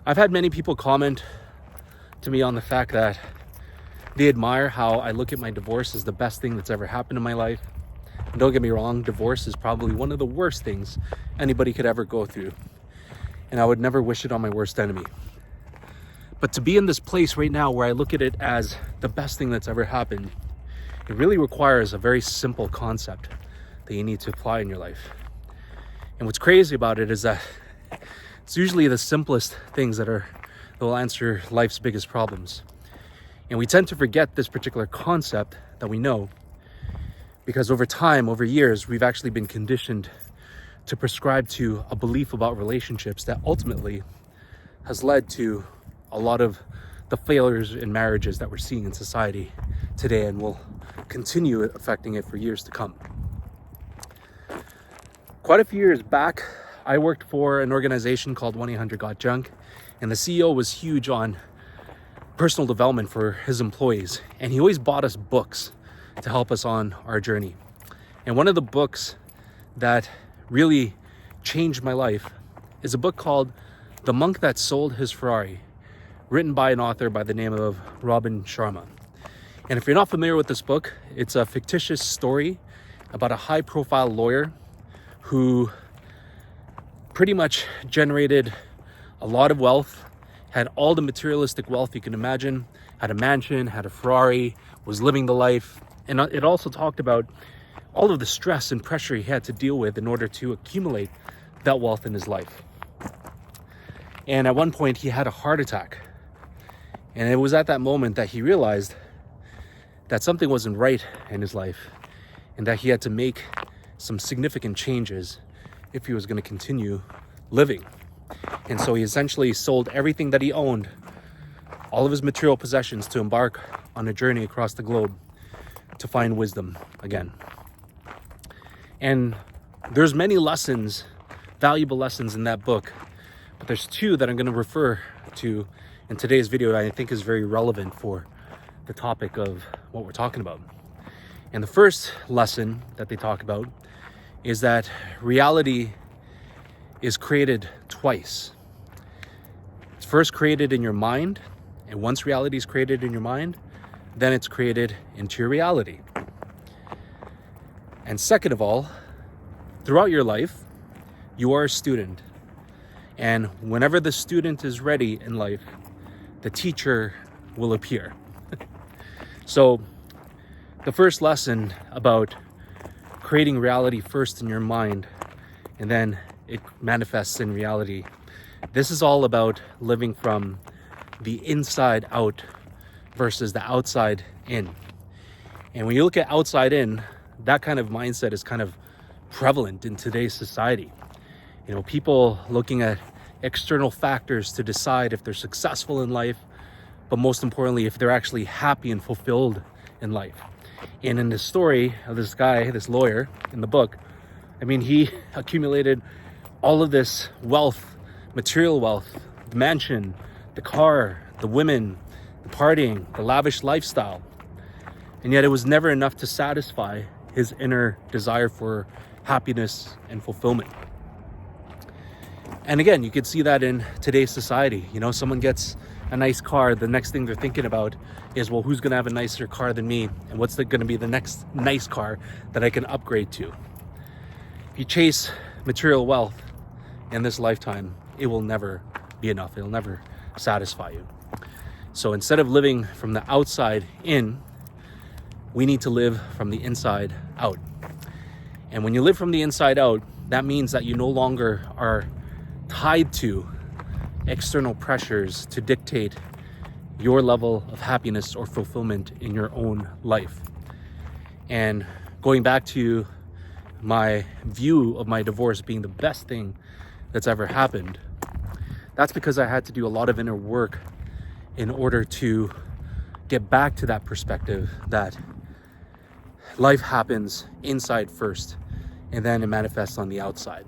I've had many people comment to me on the fact that they admire how I look at my divorce as the best thing that's ever happened in my life. And don't get me wrong, divorce is probably one of the worst things anybody could ever go through. And I would never wish it on my worst enemy. But to be in this place right now where I look at it as the best thing that's ever happened, it really requires a very simple concept that you need to apply in your life. And what's crazy about it is that it's usually the simplest things that will answer life's biggest problems. And we tend to forget this particular concept that we know because over time, over years, we've actually been conditioned to prescribe to a belief about relationships that ultimately has led to a lot of the failures in marriages that we're seeing in society today and will continue affecting it for years to come. Quite a few years back, I worked for an organization called 1-800-GOT-JUNK, and the CEO was huge on personal development for his employees, and he always bought us books to help us on our journey. And one of the books that really changed my life is a book called The Monk That Sold His Ferrari, written by an author by the name of Robin Sharma. And if you're not familiar with this book, it's a fictitious story about a high-profile lawyer who pretty much generated a lot of wealth, had all the materialistic wealth you can imagine, had a mansion, had a Ferrari, was living the life. And it also talked about all of the stress and pressure he had to deal with in order to accumulate that wealth in his life. And at one point he had a heart attack. And it was at that moment that he realized that something wasn't right in his life and that he had to make some significant changes if he was going to continue living. And so he essentially sold everything that he owned, all of his material possessions, to embark on a journey across the globe to find wisdom again. And there's many lessons, valuable lessons in that book, but there's two that I'm going to refer to in today's video that I think is very relevant for the topic of what we're talking about. And the first lesson that they talk about is that reality is created twice. It's first created in your mind, and once reality is created in your mind, then it's created into your reality. And second of all, throughout your life, you are a student. And whenever the student is ready in life, the teacher will appear. So the first lesson about creating reality first in your mind, and then it manifests in reality. This is all about living from the inside out versus the outside in. And when you look at outside in, that kind of mindset is kind of prevalent in today's society. You know, people looking at external factors to decide if they're successful in life, but most importantly, if they're actually happy and fulfilled in life. And in the story of this guy, this lawyer in the book, I mean, he accumulated all of this wealth, material wealth, the mansion, the car, the women, the partying, the lavish lifestyle. And yet it was never enough to satisfy his inner desire for happiness and fulfillment. And again, you could see that in today's society. You know, someone gets a nice car, the next thing they're thinking about is, well, who's going to have a nicer car than me? And what's going to be the next nice car that I can upgrade to? If you chase material wealth in this lifetime, it will never be enough. It'll never satisfy you. So instead of living from the outside in, we need to live from the inside out. And when you live from the inside out, that means that you no longer are tied to external pressures to dictate your level of happiness or fulfillment in your own life. And going back to my view of my divorce being the best thing that's ever happened, that's because I had to do a lot of inner work in order to get back to that perspective that life happens inside first and then it manifests on the outside.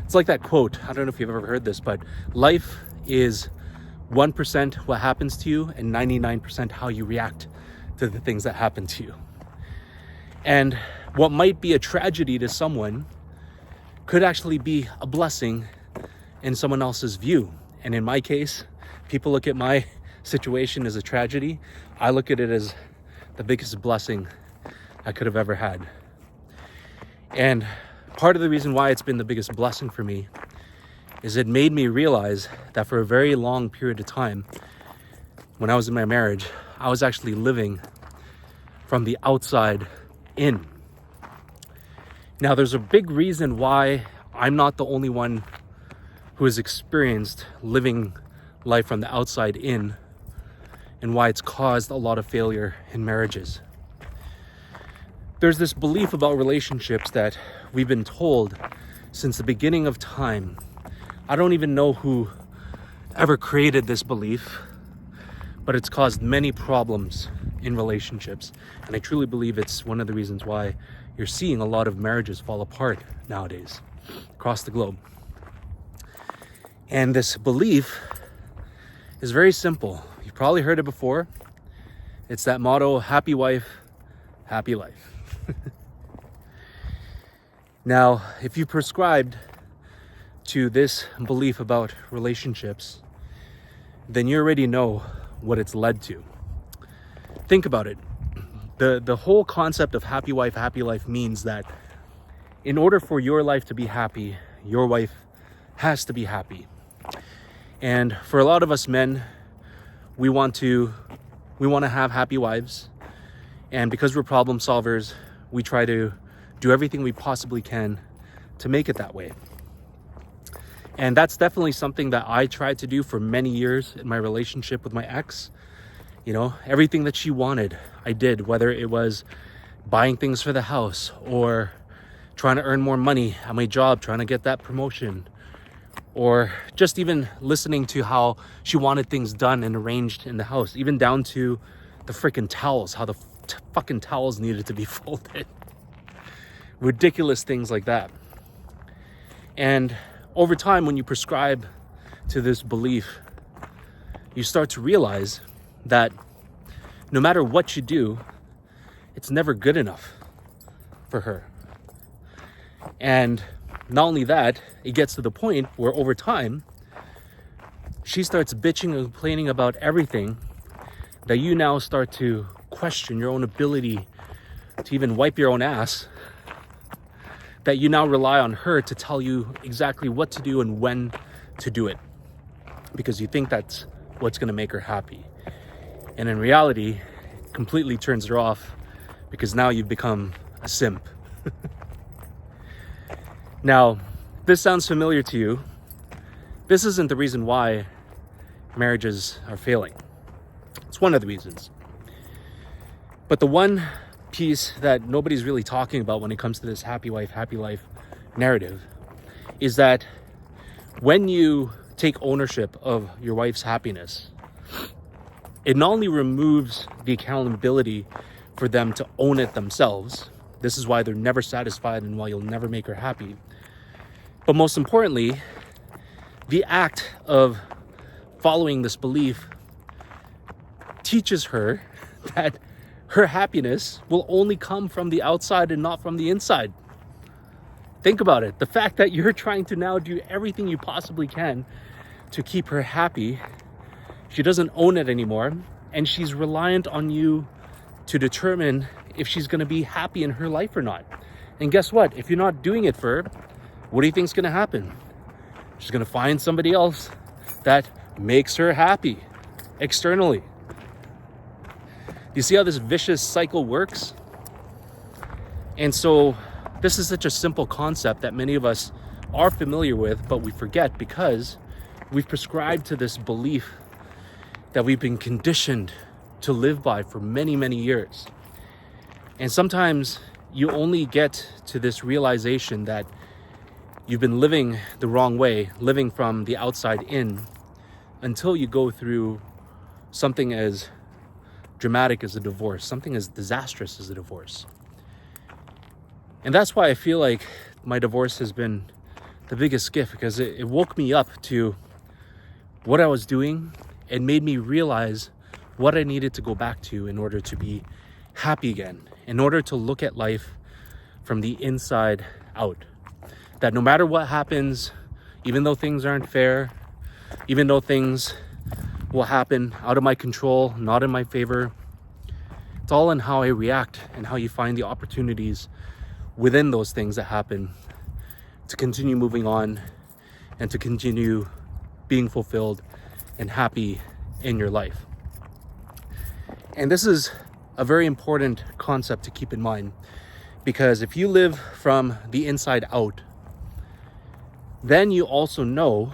It's like that quote, I don't know if you've ever heard this, but life is 1% what happens to you and 99% how you react to the things that happen to you. And what might be a tragedy to someone could actually be a blessing in someone else's view. And in my case, people look at my situation as a tragedy. I look at it as the biggest blessing I could have ever had. And part of the reason why it's been the biggest blessing for me is it made me realize that for a very long period of time, when I was in my marriage, I was actually living from the outside in. Now, there's a big reason why I'm not the only one who has experienced living life from the outside in, and why it's caused a lot of failure in marriages. There's this belief about relationships that we've been told since the beginning of time. I don't even know who ever created this belief, but it's caused many problems in relationships. And I truly believe it's one of the reasons why you're seeing a lot of marriages fall apart nowadays across the globe. And this belief is very simple. You've probably heard it before. It's that motto, happy wife, happy life. Now, if you prescribed to this belief about relationships, then you already know what it's led to. Think about it. The whole concept of happy wife, happy life means that in order for your life to be happy, your wife has to be happy. And for a lot of us men, we want to have happy wives. And because we're problem solvers, we try to do everything we possibly can to make it that way. And that's definitely something that I tried to do for many years in my relationship with my ex. You know, everything that she wanted, I did, whether it was buying things for the house or trying to earn more money at my job, trying to get that promotion, or just even listening to how she wanted things done and arranged in the house, even down to the freaking towels, how the fucking towels needed to be folded. Ridiculous things like that. And over time, when you prescribe to this belief, you start to realize that no matter what you do, it's never good enough for her. And not only that, it gets to the point where over time, she starts bitching and complaining about everything, that you now start to question your own ability to even wipe your own ass, that you now rely on her to tell you exactly what to do and when to do it, because you think that's what's going to make her happy. And in reality, it completely turns her off, because now you've become a simp. Now, this sounds familiar to you. This isn't the reason why marriages are failing. It's one of the reasons. But the one piece that nobody's really talking about when it comes to this happy wife, happy life narrative is that when you take ownership of your wife's happiness, it not only removes the accountability for them to own it themselves. This is why they're never satisfied and why you'll never make her happy. But most importantly, the act of following this belief teaches her that her happiness will only come from the outside and not from the inside. Think about it. The fact that you're trying to now do everything you possibly can to keep her happy, she doesn't own it anymore, and she's reliant on you to determine if she's going to be happy in her life or not. And guess what? If you're not doing it for her, what do you think's going to happen? She's going to find somebody else that makes her happy externally. You see how this vicious cycle works? And so this is such a simple concept that many of us are familiar with, but we forget because we've prescribed to this belief that we've been conditioned to live by for many, many years. And sometimes you only get to this realization that you've been living the wrong way, living from the outside in, until you go through something as dramatic as a divorce, something as disastrous as a divorce. And that's why I feel like my divorce has been the biggest gift, because it woke me up to what I was doing and made me realize what I needed to go back to in order to be happy again, in order to look at life from the inside out. That no matter what happens, even though things aren't fair, Even though things will happen out of my control, not in my favor, it's all in how I react and how you find the opportunities within those things that happen to continue moving on and to continue being fulfilled and happy in your life. And this is a very important concept to keep in mind, because if you live from the inside out, then you also know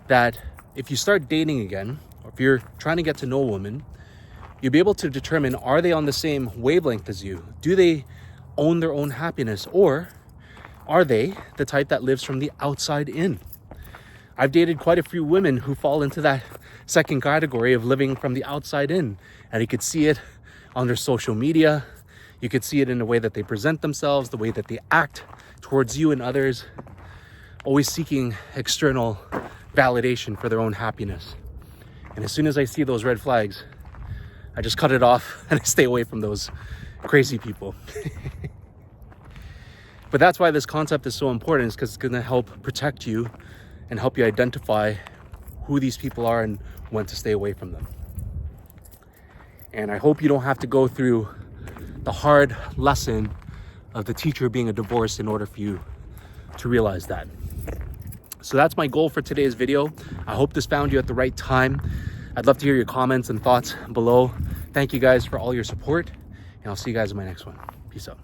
that if you start dating again, or if you're trying to get to know a woman, you'll be able to determine, are they on the same wavelength as you? Do they own their own happiness? Or are they the type that lives from the outside in? I've dated quite a few women who fall into that second category of living from the outside in. And you could see it on their social media. You could see it in the way that they present themselves, the way that they act towards you and others, always seeking external validation for their own happiness. And as soon as I see those red flags, I just cut it off and I stay away from those crazy people. But that's why this concept is so important, is because it's going to help protect you and help you identify who these people are and when to stay away from them. And I hope you don't have to go through the hard lesson of the teacher being a divorce in order for you to realize that. So that's my goal for today's video. I hope this found you at the right time. I'd love to hear your comments and thoughts below. Thank you guys for all your support, and I'll see you guys in my next one. Peace out.